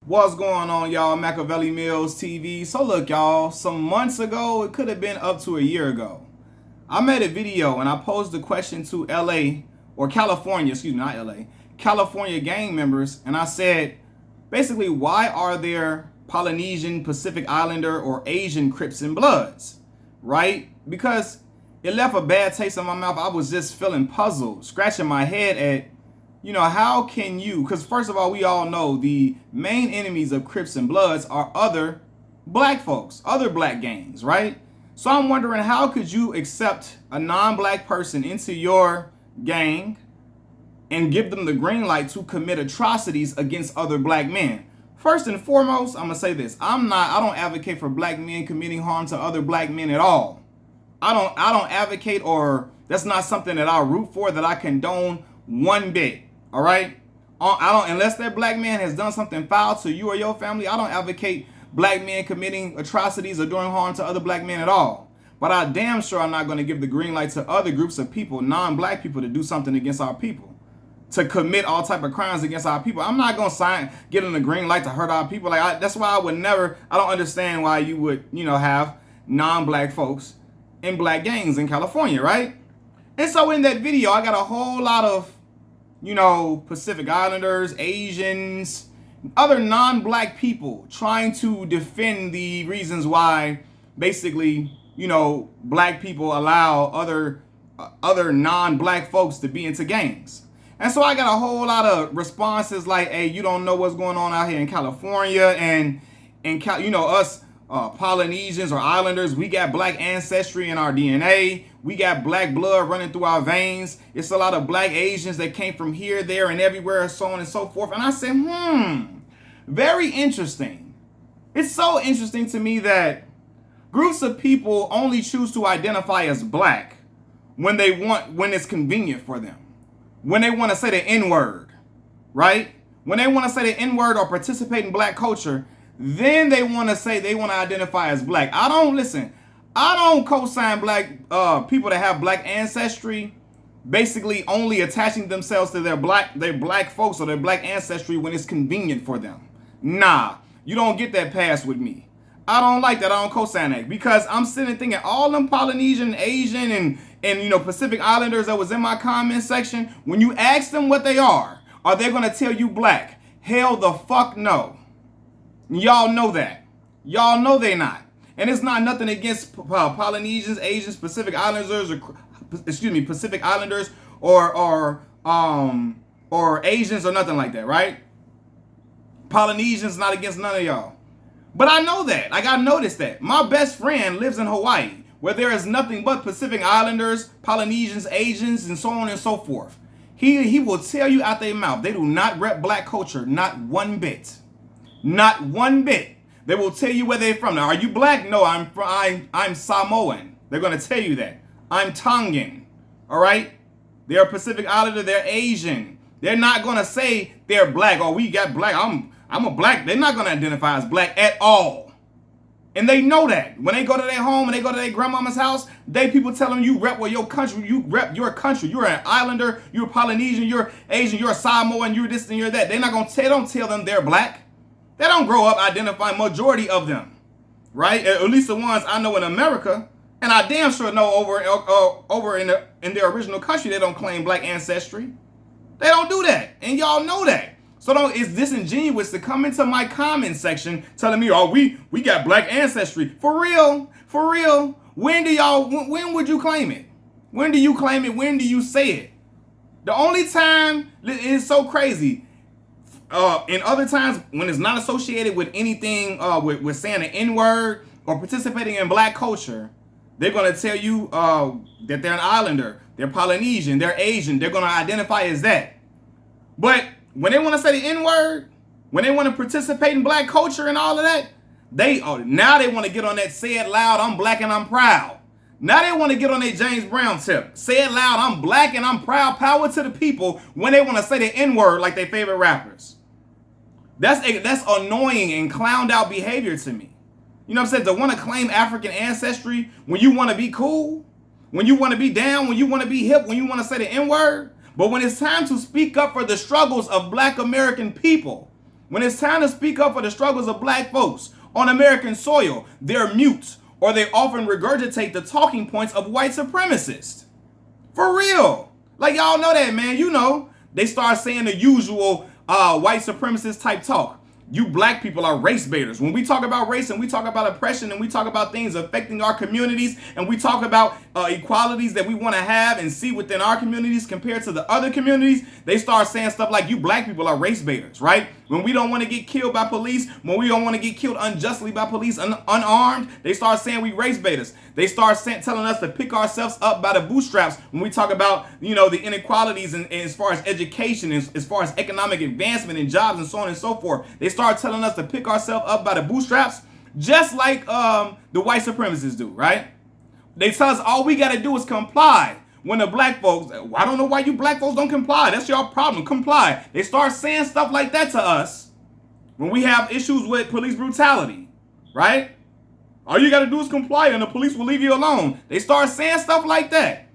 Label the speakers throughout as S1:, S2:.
S1: What's going on, y'all? Machiavelli Mills TV. So look, y'all, some months ago, it could have been up to a year ago, I made a video and I posed the question to LA or California, excuse me, not LA, California gang members. And I said, basically, why are there Polynesian, Pacific Islander, or Asian Crips and Bloods, right? Because it left a bad taste in my mouth. I was just feeling puzzled, scratching my head at, how can you, because first of all, we all know the main enemies of Crips and Bloods are other black folks, other black gangs, right? So I'm wondering, how could you accept a non-black person into your gang and give them the green light to commit atrocities against other black men? First and foremost, I'm gonna say this. I don't advocate for black men committing harm to other black men at all. I don't advocate, or that's not something that I root for, that I condone one bit. All right? I don't, unless that black man has done something foul to you or your family, I don't advocate black men committing atrocities or doing harm to other black men at all. But I damn sure I'm not going to give the green light to other groups of people, non-black people, to do something against our people, to commit all type of crimes against our people. I'm not going to give them the green light to hurt our people. That's why I don't understand why you would, have non-black folks in black gangs in California, right? And so in that video, I got a whole lot of Pacific Islanders, Asians, other non-black people trying to defend the reasons why basically, black people allow other non-black folks to be into gangs. And so I got a whole lot of responses like, hey, you don't know what's going on out here in California, and us Polynesians or Islanders, we got black ancestry in our DNA. We got black blood running through our veins. It's a lot of black Asians that came from here, there, and everywhere, and so on and so forth. And I said, very interesting. It's so interesting to me that groups of people only choose to identify as black when it's convenient for them. When they want to say the N-word, right? When they want to say the N-word or participate in black culture, then they want to identify as black. I don't co-sign black people that have black ancestry, basically only attaching themselves to their black folks or their black ancestry when it's convenient for them. Nah, you don't get that pass with me. I don't like that. I don't co-sign that, because I'm sitting thinking all them Polynesian, Asian, and Pacific Islanders that was in my comment section, when you ask them what they are they going to tell you black? Hell the fuck no. Y'all know that. Y'all know they not. And it's not nothing against Polynesians, Asians, Pacific Islanders, Pacific Islanders or Asians or nothing like that, right? Polynesians not against none of y'all. But I know that. I noticed that. My best friend lives in Hawaii, where there is nothing but Pacific Islanders, Polynesians, Asians, and so on and so forth. He will tell you out their mouth, they do not rep black culture, not one bit. Not one bit. They will tell you where they're from. Now, are you black? No, I'm Samoan. They're going to tell you that. I'm Tongan. All right? They're Pacific Islander. They're Asian. They're not going to say they're black. Oh, we got black. I'm a black. They're not going to identify as black at all. And they know that. When they go to their home and they go to their grandmama's house, people tell them you rep your country. You rep your country. You're an Islander. You're a Polynesian. You're Asian. You're a Samoan. You're this and you're that. They're not going to don't tell them they're black. They don't grow up identifying, majority of them, right? At least the ones I know in America, and I damn sure know over in their original country, they don't claim black ancestry. They don't do that, and y'all know that. So it's disingenuous to come into my comment section telling me, oh, we got black ancestry. For real? When would you claim it? When do you claim it? When do you say it? The only time is so crazy. In other times, when it's not associated with anything, with saying the N-word or participating in black culture, they're going to tell you that they're an Islander, they're Polynesian, they're Asian. They're going to identify as that. But when they want to say the N-word, when they want to participate in black culture and all of that, now they want to get on that say it loud, I'm black and I'm proud. Now they want to get on their James Brown tip. Say it loud, I'm black and I'm proud, power to the people, when they want to say the N-word like their favorite rappers. That's annoying and clowned out behavior to me. You know what I'm saying? To want to claim African ancestry when you want to be cool, when you want to be down, when you want to be hip, when you want to say the N-word. But when it's time to speak up for the struggles of black American people, When it's time to speak up for the struggles of black folks on American soil, they're mute, or they often regurgitate the talking points of white supremacists. For real. Like, y'all know that, man. You know, they start saying the usual white supremacist type talk. You black people are race baiters. When we talk about race and we talk about oppression and we talk about things affecting our communities and we talk about equalities that we want to have and see within our communities compared to the other communities, they start saying stuff like you black people are race baiters, right? When we don't want to get killed by police, when we don't want to get killed unjustly by police unarmed, they start saying we race baiters. They start telling us to pick ourselves up by the bootstraps when we talk about, you know, the inequalities and as far as education, as far as economic advancement and jobs and so on and so forth. They start telling us to pick ourselves up by the bootstraps, just like the white supremacists do, right? They tell us all we got to do is comply. When the black folks, I don't know why you black folks don't comply. That's your problem. Comply. They start saying stuff like that to us when we have issues with police brutality, right? All you got to do is comply and the police will leave you alone. They start saying stuff like that.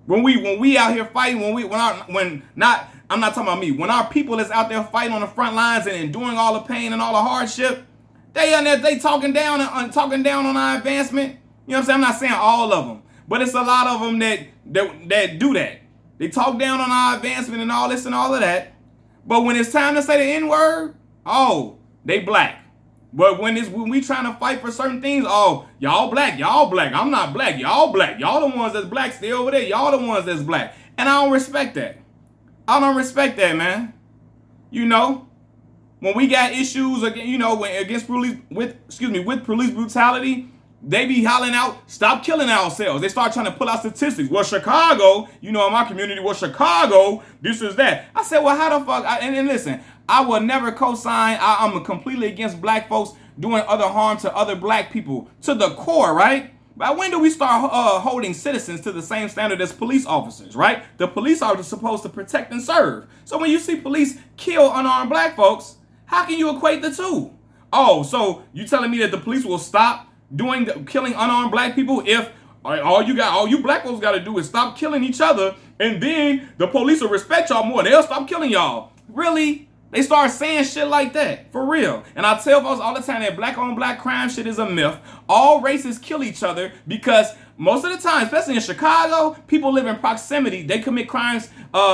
S1: When we out here fighting, I'm not talking about me. When our people is out there fighting on the front lines and enduring all the pain and all the hardship, they talking down on our advancement. You know what I'm saying? I'm not saying all of them, but it's a lot of them that do that. They talk down on our advancement and all this and all of that. But when it's time to say the N-word, oh, they black. But when we trying to fight for certain things, oh, y'all black. I'm not black. Y'all black. Y'all the ones that's black. Stay over there. Y'all the ones that's black. And I don't respect that. I don't respect that, man. You know, when we got issues against, you know, with police brutality, they be hollering out, stop killing ourselves. They start trying to pull out statistics. Well, Chicago, you know, in my community, well, Chicago, this is that. I said, well, how the fuck? And listen, I will never co-sign. I'm completely against black folks doing other harm to other black people to the core, right? But when do we start holding citizens to the same standard as police officers, right? The police are supposed to protect and serve. So when you see police kill unarmed black folks, how can you equate the two? Oh, so you telling me that the police will stop killing unarmed black people if all you black folks got to do is stop killing each other, and then the police will respect y'all more. They'll stop killing y'all. Really? They start saying shit like that. For real. And I tell folks all the time that black on black crime shit is a myth. All races kill each other because most of the time, especially in Chicago, people live in proximity. They commit crimes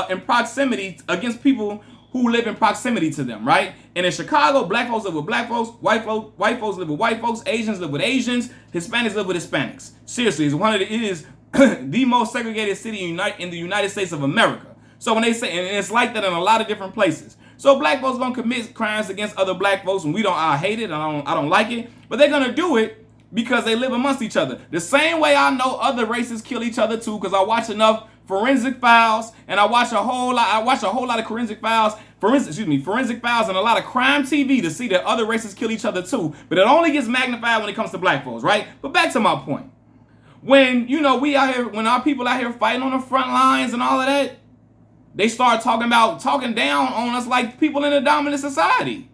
S1: in proximity against people who live in proximity to them, right? And in Chicago, black folks live with black folks, white folks live with white folks, Asians live with Asians, Hispanics live with Hispanics. Seriously, it is the most segregated city in the United States of America. So when they say, and it's like that in a lot of different places. So black folks gonna commit crimes against other black folks, and I hate it, I don't like it, but they're gonna do it because they live amongst each other. The same way I know other races kill each other too, because I watch enough Forensic Files, and I watch a whole lot of Forensic Files and a lot of crime TV to see that other races kill each other too. But it only gets magnified when it comes to black folks, right? But back to my point. When, you know, when our people out here fighting on the front lines and all of that, they start talking down on us like people in a dominant society.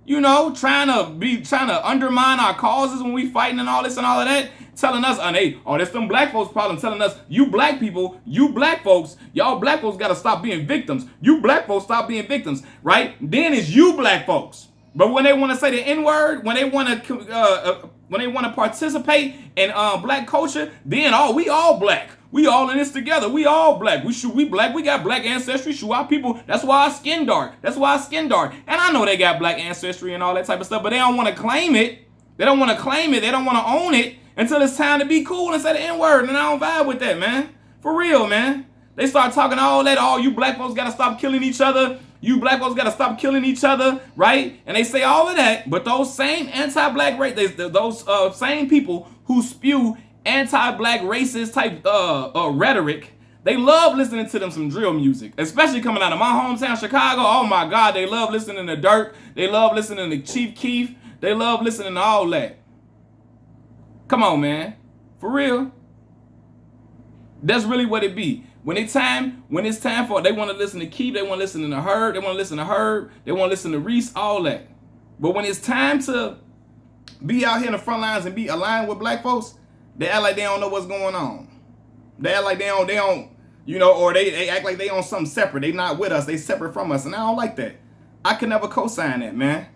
S1: You know, trying to undermine our causes when we fighting and all this and all of that, telling us, that's them black folks' problem, telling us, you black people, you black folks, y'all black folks gotta stop being victims. You black folks stop being victims, right? Then it's you black folks. But when they want to say the N-word, when they want to participate in black culture, then we all black. We all in this together. We all black. We black. We got black ancestry. Shoot, our people. That's why our skin dark. And I know they got black ancestry and all that type of stuff, but they don't want to claim it. They don't want to own it until it's time to be cool and say the N-word. And I don't vibe with that, man. For real, man. They start talking all that. Oh, you black folks got to stop killing each other. You black folks got to stop killing each other, right? And they say all of that, but those same anti-black those same people who spew anti-black racist type rhetoric, they love listening to them some drill music, especially coming out of my hometown, Chicago. Oh my God, they love listening to Dirk. They love listening to Chief Keef. They love listening to all that. Come on, man. For real. That's really what it be. When it's time for, they want to listen to Keef, they want to listen to Herb, they want to listen to Herb, they want to listen to Reese, all that. But when it's time to be out here in the front lines and be aligned with black folks, they act like they don't know what's going on. They act like they don't, you know, or they act like they on something separate. They not with us. They separate from us. And I don't like that. I can never co-sign that, man.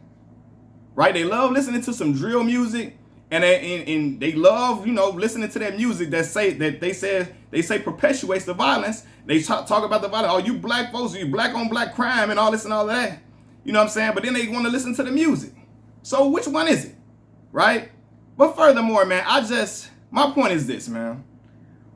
S1: Right? They love listening to some drill music, and they love, listening to that music that they say perpetuates the violence. They talk about the violence. Oh, you black folks, you black on black crime and all this and all of that. You know what I'm saying? But then they want to listen to the music. So which one is it? Right? But furthermore, man, my point is this, man.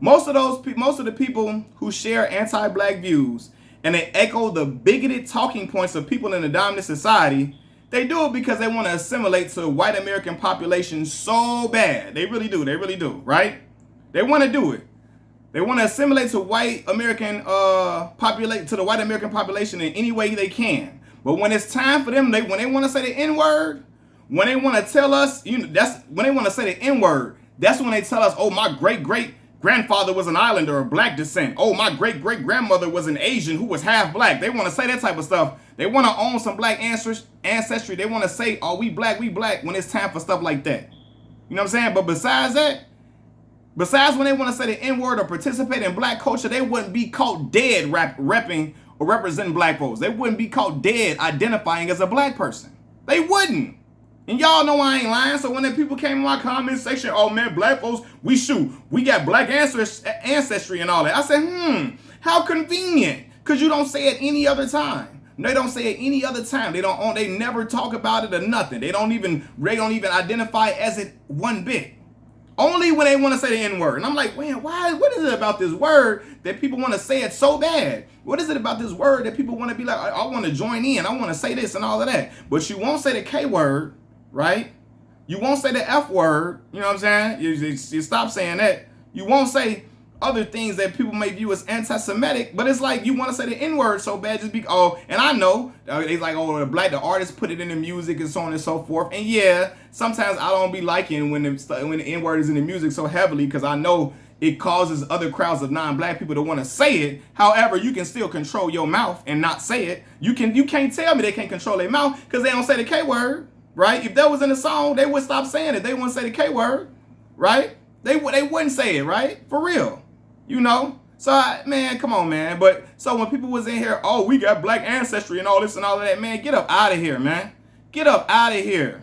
S1: Most of the people who share anti-black views and they echo the bigoted talking points of people in the dominant society, they do it because they want to assimilate to the white American population so bad. They really do. They really do, right? They want to do it. They want to assimilate to white American to the white American population in any way they can. But when it's time for them, when they want to say the N-word, when they want to tell us, that's when they want to say the N-word. That's when they tell us, oh, my great-great-grandfather was an islander of black descent. Oh, my great-great-grandmother was an Asian who was half black. They want to say that type of stuff. They want to own some black ancestry. They want to say, oh, we black, when it's time for stuff like that. You know what I'm saying? But besides when they want to say the N-word or participate in black culture, they wouldn't be caught dead repping or representing black folks. They wouldn't be caught dead identifying as a black person. They wouldn't. And y'all know I ain't lying. So when the people came in my comment section, oh man, black folks, we got black ancestry and all that. I said, how convenient. Because you don't say it any other time. They don't say it any other time. They never talk about it or nothing. They don't even identify as it one bit. Only when they want to say the N-word. And I'm like, man, what is it about this word that people want to say it so bad? What is it about this word that people want to be like, I want to join in. I want to say this and all of that. But you won't say the K word. Right? You won't say the F word. You know what I'm saying? You stop saying that. You won't say other things that people may view as anti-Semitic, but it's like you want to say the N-word so bad just because, and I know, they like, the artists put it in the music and so on and so forth. And yeah, sometimes I don't be liking when the N-word is in the music so heavily because I know it causes other crowds of non-black people to want to say it. However, you can still control your mouth and not say it. You can't tell me they can't control their mouth because they don't say the K word. Right? If that was in the song, they would stop saying it. They wouldn't say the K word, right? They wouldn't say it, right? For real, So, man, come on, man. But so when people was in here, oh, we got black ancestry and all this and all of that, man, get up out of here, man. Get up out of here.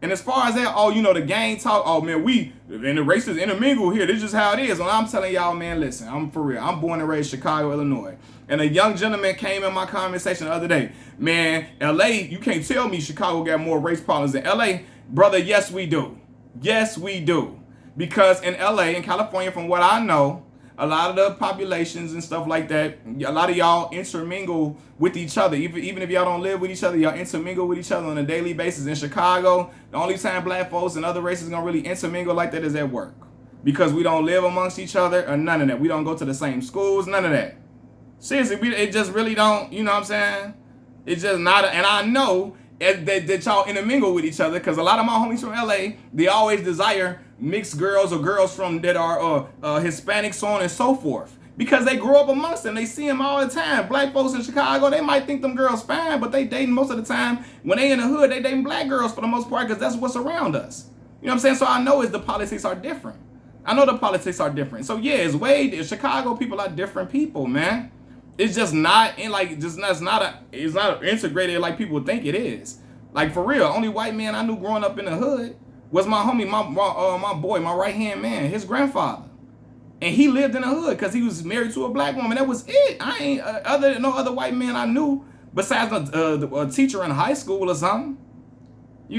S1: And as far as that, the gang talk, oh, man, we and the races intermingle here. This is just how it is. And I'm telling y'all, man, listen, I'm for real. I'm born and raised in Chicago, Illinois. And a young gentleman came in my conversation the other day. Man, LA, you can't tell me Chicago got more race problems than LA. Brother, yes, we do. Yes, we do. Because in LA, in California, from what I know, a lot of the populations and stuff like that, a lot of y'all intermingle with each other. Even if y'all don't live with each other, y'all intermingle with each other on a daily basis. In Chicago, the only time black folks and other races gonna really intermingle like that is at work. Because we don't live amongst each other or none of that. We don't go to the same schools, none of that. Seriously, it just really don't, you know what I'm saying? It's just not, and I know that y'all intermingle with each other because a lot of my homies from LA, they always desire mixed girls or girls that are Hispanic, so on and so forth. Because they grow up amongst them. They see them all the time. Black folks in Chicago, they might think them girls fine, but they dating most of the time. When they in the hood, they dating black girls for the most part because that's what's around us. You know what I'm saying? So I know the politics are different. I know the politics are different. So yeah, Chicago people are different people, man. It's just not it's not integrated like people think it is. Like for real, only white man I knew growing up in the hood was my homie, my boy, my right hand man, his grandfather, and he lived in the hood because he was married to a black woman. That was it. I ain't no other white man I knew besides a teacher in high school or something.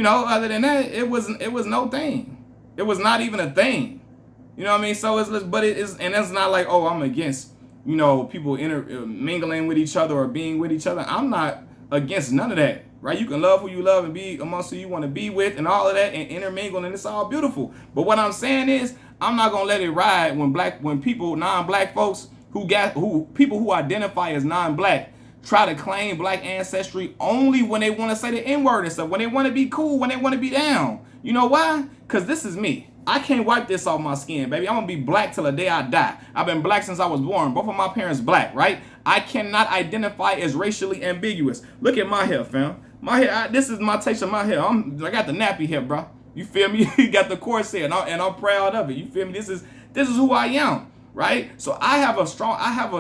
S1: Other than that, it was no thing. It was not even a thing. You know what I mean? So and it's not like, oh, I'm against people mingling with each other or being with each other. I'm not against none of that, right? You can love who you love and be amongst who you want to be with and all of that and intermingle, and it's all beautiful. But what I'm saying is, I'm not gonna let it ride when people, non-black folks people who identify as non-black try to claim black ancestry only when they want to say the N-word and stuff, when they want to be cool, when they want to be down. You know why? Because this is me. I can't wipe this off my skin, baby. I'm going to be black till the day I die. I've been black since I was born. Both of my parents black, right? I cannot identify as racially ambiguous. Look at my hair, fam. My hair, this is my taste of my hair. I got the nappy hair, bro. You feel me? You got the corset, and I'm proud of it. You feel me? This is who I am, right? So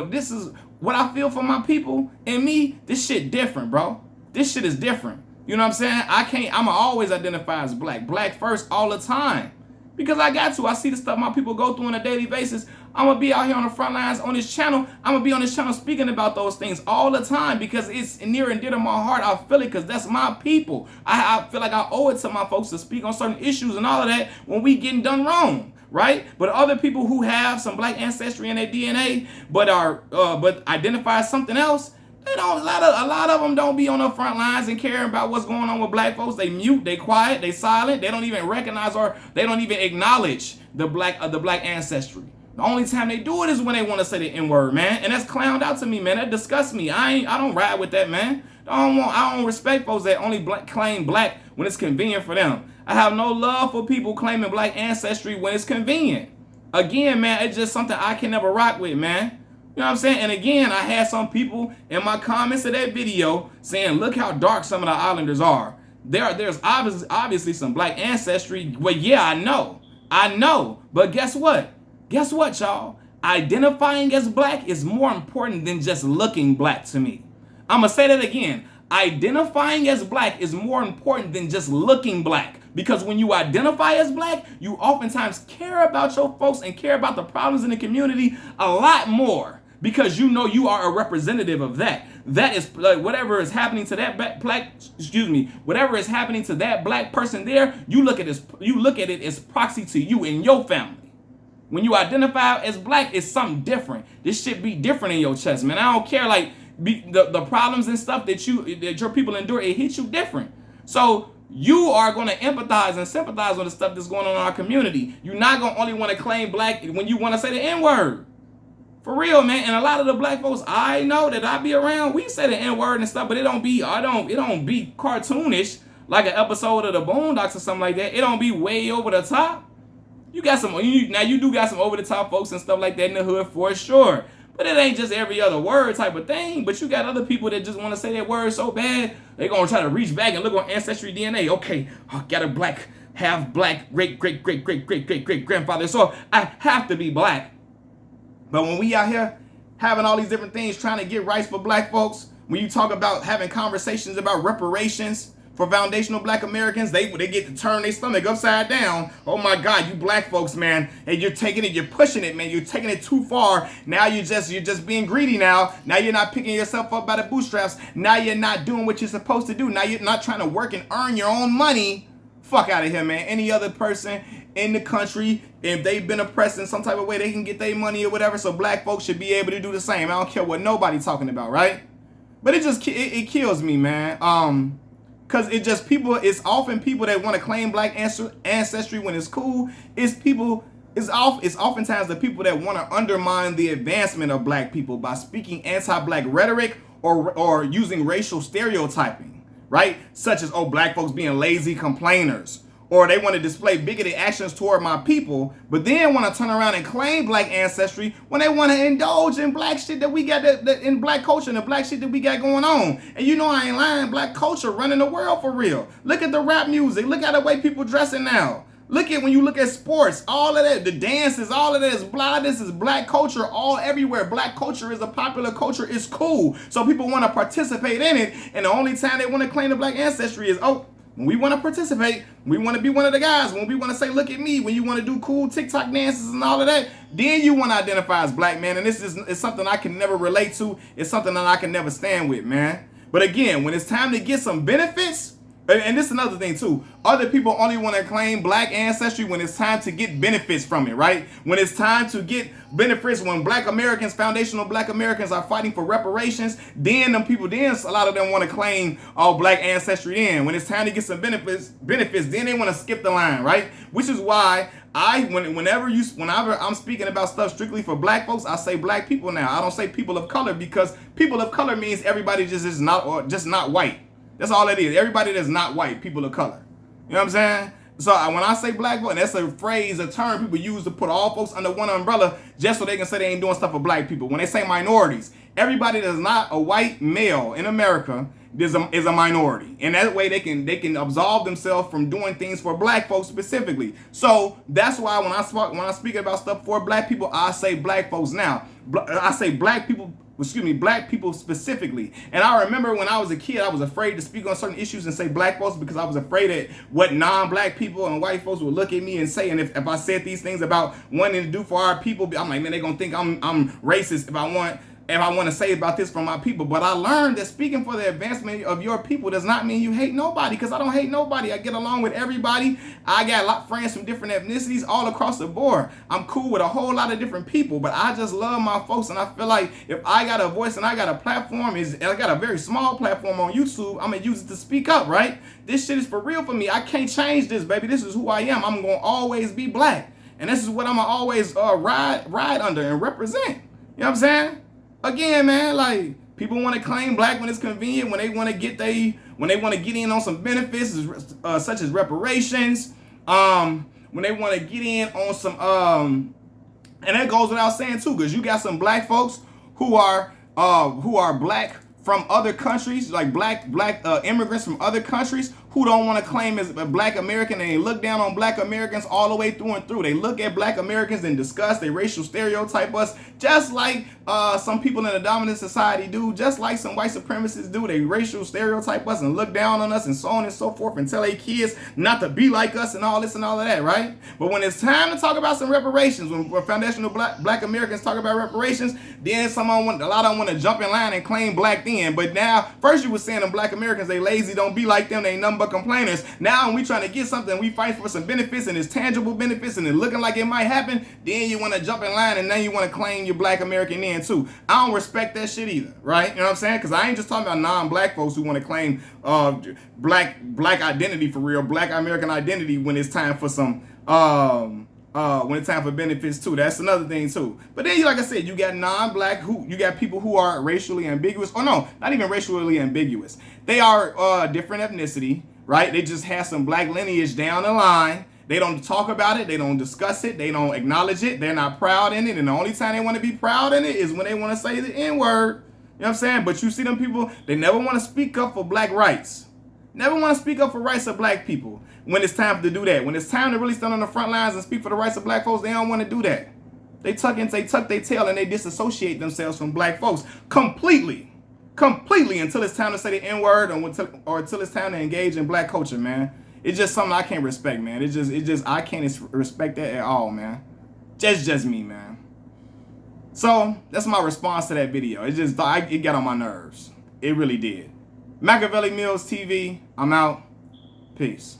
S1: this is what I feel for my people and me. This shit different, bro. This shit is different. You know what I'm saying? I'ma always identify as black. Black first all the time. Because I got to. I see the stuff my people go through on a daily basis. I'm going to be out here on the front lines on this channel. I'm going to be on this channel speaking about those things all the time because it's near and dear to my heart. I feel it because that's my people. I feel like I owe it to my folks to speak on certain issues and all of that when we getting done wrong, right? But other people who have some black ancestry in their DNA but identify as something else, they don't. A lot of them don't be on the front lines and care about what's going on with black folks. They mute, they quiet, they silent. They don't even recognize or they don't even acknowledge the black ancestry. The only time they do it is when they want to say the N-word, man, and that's clowned out to me, man. That disgusts me. I don't ride with that, man. I don't respect folks that only claim black when it's convenient for them. I have no love for people claiming black ancestry when it's convenient. Again, man, it's just something I can never rock with, man. You know what I'm saying? And again, I had some people in my comments of that video saying, look how dark some of the islanders are. There's obviously some black ancestry. Well, yeah, I know. But guess what? Guess what, y'all? Identifying as black is more important than just looking black to me. I'm going to say that again. Identifying as black is more important than just looking black. Because when you identify as black, you oftentimes care about your folks and care about the problems in the community a lot more. Because you know you are a representative of that. That is like whatever is happening to that whatever is happening to that black person there, you look at it as proxy to you and your family. When you identify as black, it's something different. This shit be different in your chest, man. I don't care, like the problems and stuff that your people endure, it hits you different. So you are going to empathize and sympathize with the stuff that's going on in our community. You're not going to only want to claim black when you want to say the N-word. For real, man. And a lot of the black folks I know that I be around, we say the N-word and stuff, but it don't be cartoonish like an episode of the Boondocks or something like that. It don't be way over the top. You got some, now you do got some over the top folks and stuff like that in the hood for sure. But it ain't just every other word type of thing. But you got other people that just want to say that word so bad, they going to try to reach back and look on Ancestry DNA. Okay, I got a black, half black, great grandfather. So I have to be black. But when we out here having all these different things, trying to get rights for black folks, when you talk about having conversations about reparations for foundational black Americans, they get to turn their stomach upside down. Oh my God, you black folks, man, and you're taking it, you're pushing it, man. You're taking it too far. Now you're just being greedy now. Now you're not picking yourself up by the bootstraps. Now you're not doing what you're supposed to do. Now you're not trying to work and earn your own money. Fuck out of here, man. Any other person in the country, if they've been oppressed in some type of way, they can get their money or whatever. So black folks should be able to do the same. I don't care what nobody's talking about, right? But it kills me, man. Because it's often people that want to claim black ancestry when it's cool. It's oftentimes the people that want to undermine the advancement of black people by speaking anti-black rhetoric or using racial stereotyping, right? Such as, oh, black folks being lazy complainers. Or they want to display bigoted actions toward my people, but then want to turn around and claim black ancestry when they want to indulge in black shit that we got in black culture and the black shit that we got going on. And you know I ain't lying, black culture running the world for real. Look at the rap music. Look at the way people dressing now. Look at when you look at sports, all of that, the dances, all of that is black. This is black culture all everywhere. Black culture is a popular culture. It's cool. So people want to participate in it. And the only time they want to claim the black ancestry is, oh, when we want to participate, we want to be one of the guys. When we want to say, look at me, when you want to do cool TikTok dances and all of that, then you want to identify as black, man. And this is something I can never relate to. It's something that I can never stand with, man. But again, when it's time to get some benefits, and this is another thing too, other people only want to claim black ancestry when it's time to get benefits from it, right? When it's time to get benefits, when black Americans, foundational black Americans are fighting for reparations, then a lot of them want to claim all black ancestry then. When it's time to get some benefits, then they want to skip the line, right? Which is why whenever I'm speaking about stuff strictly for black folks, I say black people now. I don't say people of color, because people of color means everybody just not white. That's all it is. Everybody that's not white, people of color. You know what I'm saying? So when I say black folk, and that's a phrase, a term people use to put all folks under one umbrella just so they can say they ain't doing stuff for black people. When they say minorities, everybody that's not a white male in America is a minority. And that way they can absolve themselves from doing things for black folks specifically. So that's why when I speak about stuff for black people, I say black folks now. I say black people excuse me, black people specifically. And I remember when I was a kid, I was afraid to speak on certain issues and say black folks because I was afraid that what non-black people and white folks would look at me and say, and if I said these things about wanting to do for our people, I'm like, man, they're gonna think I'm racist if I want to say about this from my people. But I learned that speaking for the advancement of your people does not mean you hate nobody, because I don't hate nobody. I get along with everybody. I got a lot of friends from different ethnicities all across the board. I'm cool with a whole lot of different people, but I just love my folks, and I feel like if I got a voice and I got a platform, I got a very small platform on YouTube, I'm going to use it to speak up, right? This shit is for real for me. I can't change this, baby. This is who I am. I'm going to always be black, and this is what I'm going to always ride under and represent. You know what I'm saying? Again, man, like, people want to claim black when it's convenient, when they want to get in on some benefits, such as reparations, when they want to get in on some, and that goes without saying too, because you got some black folks who are black from other countries, like black immigrants from other countries who don't want to claim as a black American, and they look down on black Americans all the way through and through. They look at black Americans and discuss, they racial stereotype us, just like some people in a dominant society do, just like some white supremacists do. They racial stereotype us and look down on us and so on and so forth, and tell their kids not to be like us and all this and all of that, right? But when it's time to talk about some reparations, when foundational black Americans talk about reparations, then a lot of them want to jump in line and claim black then. But now, first you were saying them black Americans, they lazy, don't be like them, they nothing but complainers. Now when we trying to get something, we fight for some benefits, and it's tangible benefits, and it's looking like it might happen, then you want to jump in line, and then you want to claim you're black American then too. I don't respect that shit either, right? You know what I'm saying? Because I ain't just talking about non-black folks who want to claim black identity for real, black American identity when it's time for some when it's time for benefits too. That's another thing too. But then, like I said, you got non-black, you got people who are racially ambiguous, or no, not even racially ambiguous. They are different ethnicity, right? They just have some black lineage down the line. They don't talk about it. They don't discuss it. They don't acknowledge it. They're not proud in it. And the only time they want to be proud in it is when they want to say the N-word. You know what I'm saying? But you see them people, they never want to speak up for black rights. Never want to speak up for rights of black people when it's time to do that. When it's time to really stand on the front lines and speak for the rights of black folks, they don't want to do that. They tuck their tail and they disassociate themselves from black folks completely until it's time to say the N-word or until it's time to engage in black culture, man. It's just something I can't respect, man. It's just I can't respect that at all, man. Just me, man. So that's my response to that video. It got on my nerves. It really did. Machiavelli Mills TV. I'm out. Peace.